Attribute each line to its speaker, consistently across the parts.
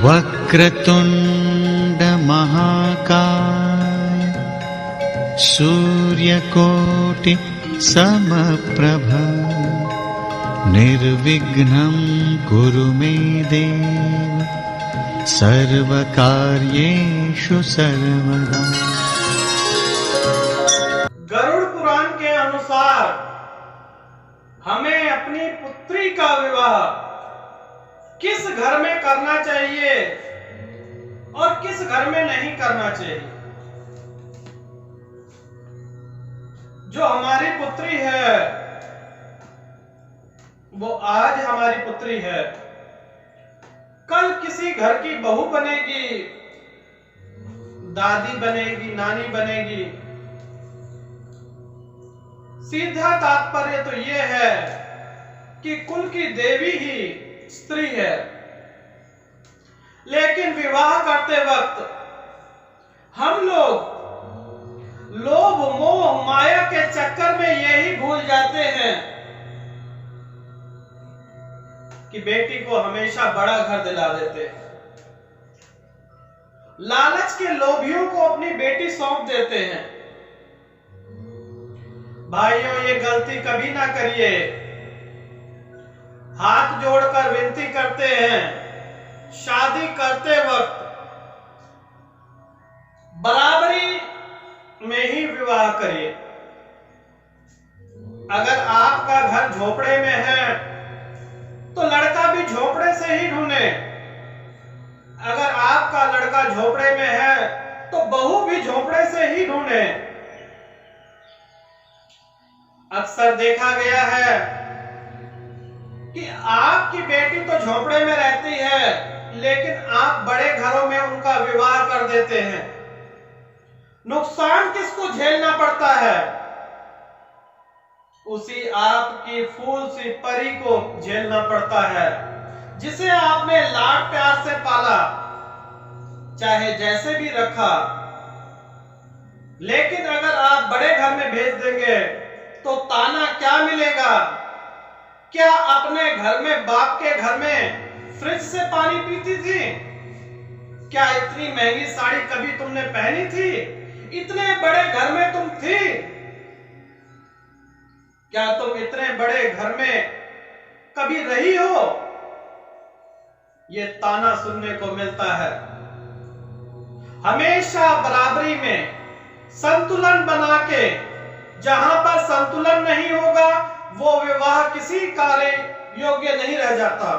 Speaker 1: वक्रतुंड महाकाय सूर्यकोटि समप्रभ निर्विघ्नं कुरु मे देव सर्वकार्येषु सर्वदा।
Speaker 2: गरुड़ पुराण के अनुसार हमें अपनी पुत्री का विवाह किस घर में करना चाहिए और किस घर में नहीं करना चाहिए। जो हमारी पुत्री है वो आज हमारी पुत्री है, कल किसी घर की बहू बनेगी, दादी बनेगी, नानी बनेगी। सीधा तात्पर्य तो यह है कि कुल की देवी ही स्त्री है। लेकिन विवाह करते वक्त हम लोग लोभ मोह माया के चक्कर में यही भूल जाते हैं कि बेटी को हमेशा बड़ा घर दिला देते हैं। लालच के लोभियों को अपनी बेटी सौंप देते हैं। भाइयों, ये गलती कभी ना करिए। हाथ जोड़कर विनती करते हैं, शादी करते वक्त बराबरी में ही विवाह करिए। अगर आपका घर झोपड़े में है तो लड़का भी झोपड़े से ही ढूंढे। अगर आपका लड़का झोपड़े में है तो बहू भी झोपड़े से ही ढूंढे। अक्सर देखा गया है कि आपकी बेटी तो झोपड़े में रहती है लेकिन आप बड़े घरों में उनका विवाह कर देते हैं। नुकसान किसको झेलना पड़ता है? उसी आपकी फूल सी परी को झेलना पड़ता है, जिसे आपने लाड प्यार से पाला, चाहे जैसे भी रखा। लेकिन अगर आप बड़े घर में भेज देंगे तो ताना क्या मिलेगा? क्या अपने घर में, बाप के घर में फ्रिज से पानी पीती थी? क्या इतनी महंगी साड़ी कभी तुमने पहनी थी? इतने बड़े घर में तुम थी? क्या तुम इतने बड़े घर में कभी रही हो? ये ताना सुनने को मिलता है। हमेशा बराबरी में संतुलन बना के, जहां पर संतुलन नहीं होगा वो विवाह किसी कार्य योग्य नहीं रह जाता।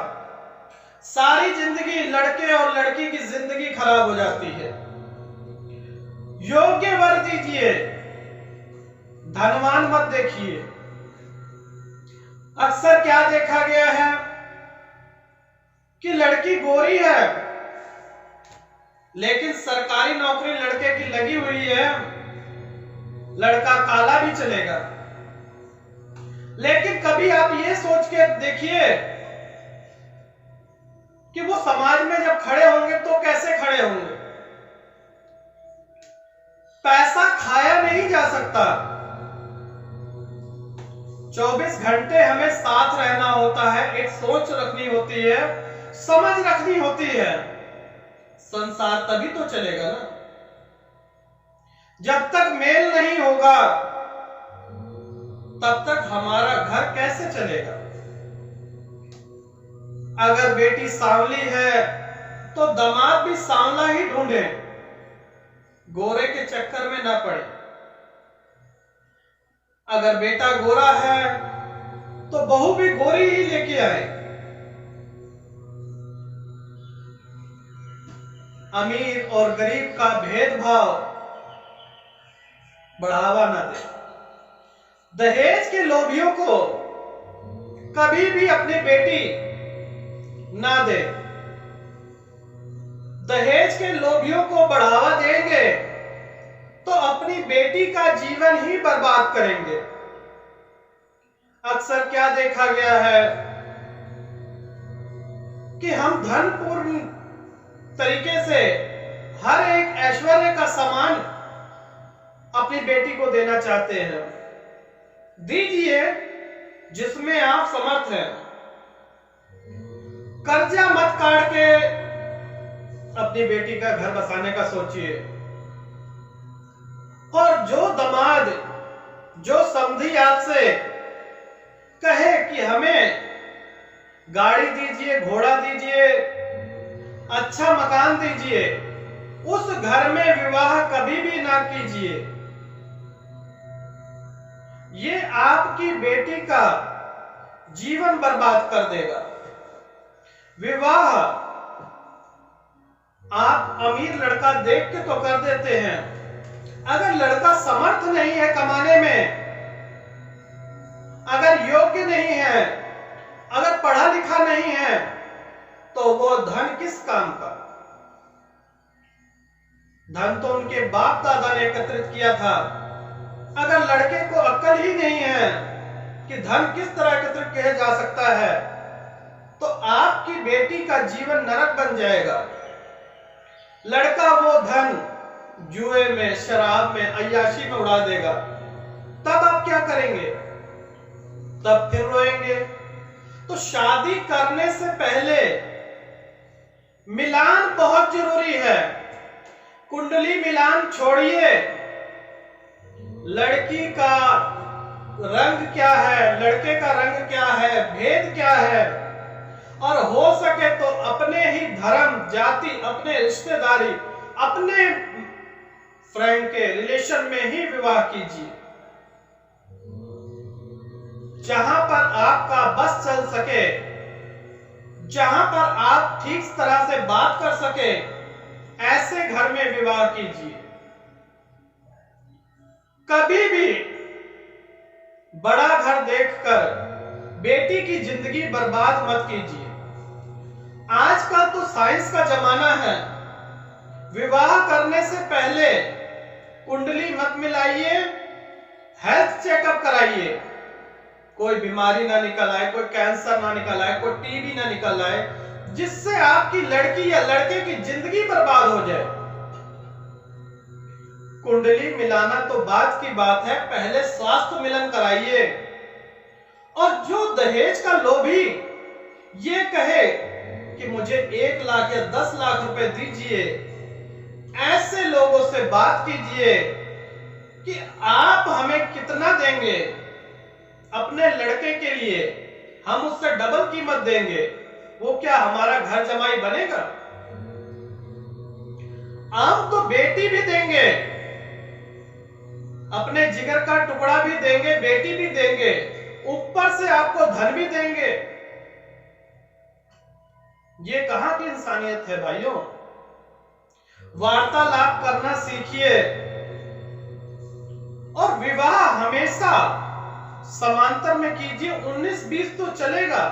Speaker 2: सारी जिंदगी लड़के और लड़की की जिंदगी खराब हो जाती है। योग्य वर दीजिए, धनवान मत देखिए। अक्सर क्या देखा गया है कि लड़की गोरी है लेकिन सरकारी नौकरी लड़के की लगी हुई है, लड़का काला भी चलेगा। लेकिन कभी आप ये सोच के देखिए कि वो समाज में जब खड़े होंगे तो कैसे खड़े होंगे। पैसा खाया नहीं जा सकता। 24 घंटे हमें साथ रहना होता है। एक सोच रखनी होती है, समझ रखनी होती है। संसार तभी तो चलेगा ना। जब तक मेल नहीं होगा तब तक हमारा घर कैसे चलेगा? अगर बेटी सांवली है तो दामाद भी सांवला ही ढूंढे, गोरे के चक्कर में ना पड़े। अगर बेटा गोरा है तो बहू भी गोरी ही लेके आए। अमीर और गरीब का भेदभाव बढ़ावा ना दे। दहेज के लोभियों को कभी भी अपनी बेटी ना दे। दहेज के लोभियों को बढ़ावा देंगे तो अपनी बेटी का जीवन ही बर्बाद करेंगे। अक्सर क्या देखा गया है कि हम धनपूर्ण तरीके से हर एक ऐश्वर्य का सामान अपनी बेटी को देना चाहते हैं। दीजिए जिसमें आप समर्थ हैं। कर्जा मत काट के अपनी बेटी का घर बसाने का सोचिए। और जो दामाद, जो समधी आपसे कहे कि हमें गाड़ी दीजिए, घोड़ा दीजिए, अच्छा मकान दीजिए, उस घर में विवाह कभी भी ना कीजिए। ये आपकी बेटी का जीवन बर्बाद कर देगा। विवाह आप अमीर लड़का देख के तो कर देते हैं, अगर लड़का समर्थ नहीं है कमाने में, अगर योग्य नहीं है, अगर पढ़ा लिखा नहीं है, तो वो धन किस काम का? धन तो उनके बाप दादा ने एकत्रित किया था। अगर लड़के को अक्ल ही नहीं है कि धन किस तरह एकत्रित किया जा सकता है, तो आपकी बेटी का जीवन नरक बन जाएगा। लड़का वो धन जुए में, शराब में, अय्याशी में उड़ा देगा, तब आप क्या करेंगे? तब फिर रोएंगे। तो शादी करने से पहले मिलान बहुत जरूरी है। कुंडली मिलान छोड़िए, लड़की का रंग क्या है, लड़के का रंग क्या है, भेद क्या है, और हो सके तो अपने ही धर्म, जाति, अपने रिश्तेदारी, अपने फ्रेंड के रिलेशन में ही विवाह कीजिए, जहां पर आपका बस चल सके, जहां पर आप ठीक तरह से बात कर सके, ऐसे घर में विवाह कीजिए। कभी भी बड़ा घर देखकर बेटी की जिंदगी बर्बाद मत कीजिए। आजकल तो साइंस का जमाना है। विवाह करने से पहले कुंडली मत मिलाइए, हेल्थ चेकअप कराइए। कोई बीमारी ना निकल आए, कोई कैंसर ना निकल आए, कोई टीबी ना निकल आए, जिससे आपकी लड़की या लड़के की जिंदगी बर्बाद हो जाए। कुंडली मिलाना तो बाद की बात है, पहले स्वास्थ्य मिलन कराइए। और जो दहेज का लोभी ये कहे कि मुझे 1 लाख या 10 लाख रुपए दीजिए, ऐसे लोगों से बात कीजिए कि आप हमें कितना देंगे अपने लड़के के लिए, हम उससे डबल कीमत देंगे, वो क्या हमारा घर जमाई बनेगा? हम तो बेटी भी देंगे, अपने जिगर का टुकड़ा भी देंगे, बेटी भी देंगे, ऊपर से आपको धन भी देंगे। ये कहां की इंसानियत है भाइयों? वार्तालाप करना सीखिए। और विवाह हमेशा समांतर में कीजिए। 19-20 तो चलेगा,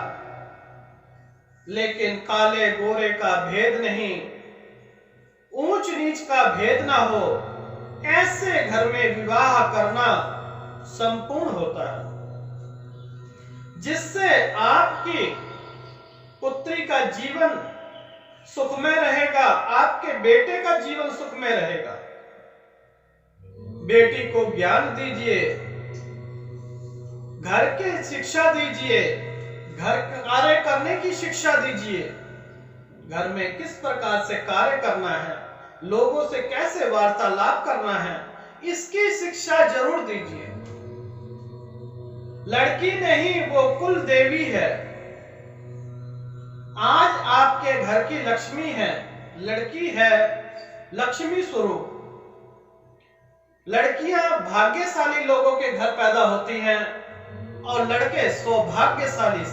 Speaker 2: लेकिन काले गोरे का भेद नहीं, ऊंच नीच का भेद ना हो, ऐसे घर में विवाह करना संपूर्ण होता है, जिससे आपकी पुत्री का जीवन सुखमय रहेगा, आपके बेटे का जीवन सुखमय रहेगा। बेटी को ज्ञान दीजिए, घर की शिक्षा दीजिए, घर कार्य करने की शिक्षा दीजिए, घर में किस प्रकार से कार्य करना है, लोगों से कैसे वार्तालाप करना है, इसकी शिक्षा जरूर दीजिए। लड़की नहीं, वो कुल देवी है। आज आपके घर की लक्ष्मी है, लड़की है लक्ष्मी स्वरूप। लड़कियां भाग्यशाली लोगों के घर पैदा होती हैं और लड़के सौभाग्यशाली